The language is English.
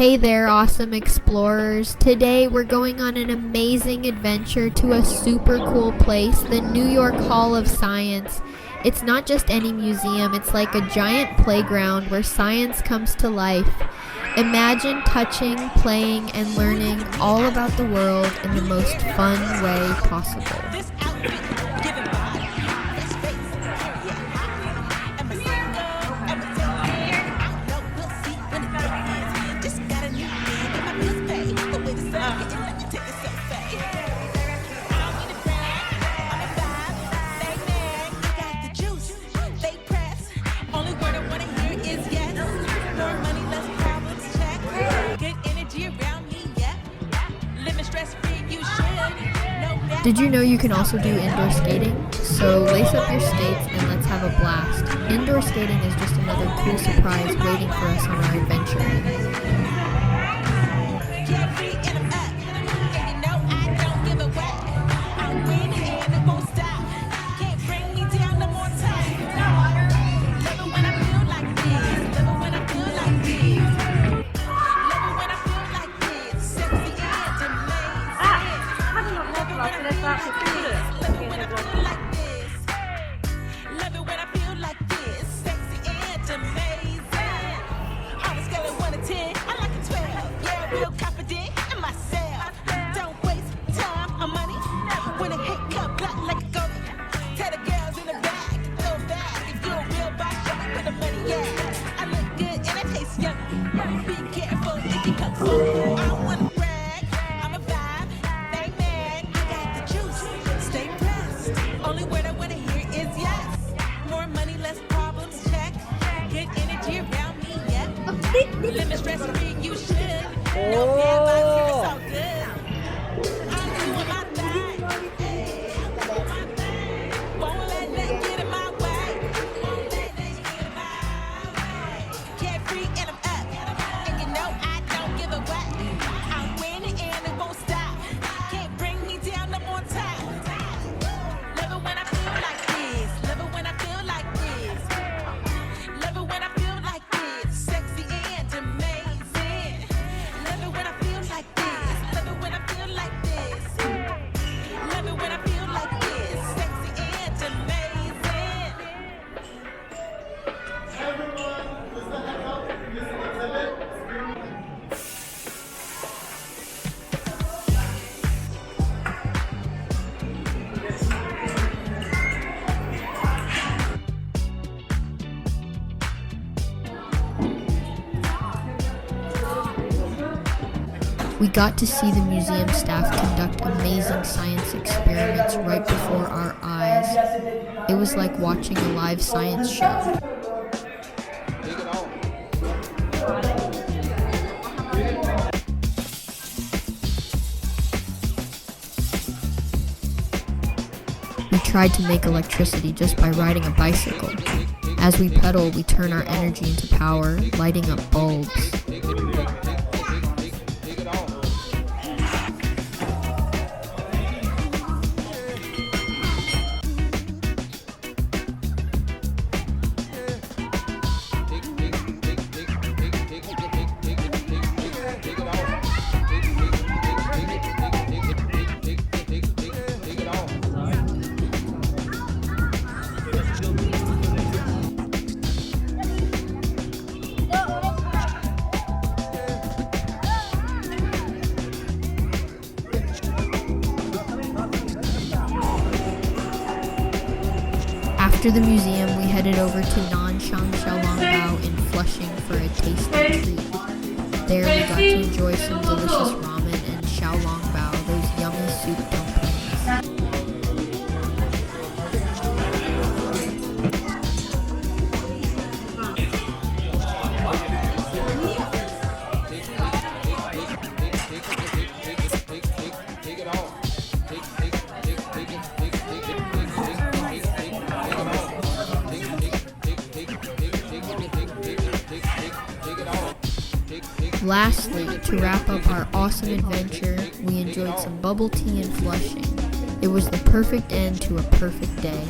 Hey there, awesome explorers. Today we're going on an amazing adventure to a super cool place, the New York Hall of Science. It's not just any museum, it's like a giant playground where science comes to life. Imagine touching, playing, and learning all about the world in the most fun way possible. Did you know you can also do indoor skating? So lace up your skates and let's have a blast. Indoor skating is just another cool surprise waiting for us on our adventure. We got to see the museum staff conduct amazing science experiments right before our eyes. It was like watching a live science show. We tried to make electricity just by riding a bicycle. As we pedal, we turn our energy into power, lighting up bulbs. After the museum, we headed over to Xiaolongbao in Flushing for a tasty treat. There we got to enjoy some delicious ramen and Xiaolongbao, those yummy soup dumplings. Lastly, to wrap up our awesome adventure, we enjoyed some bubble tea in Flushing. It was the perfect end to a perfect day.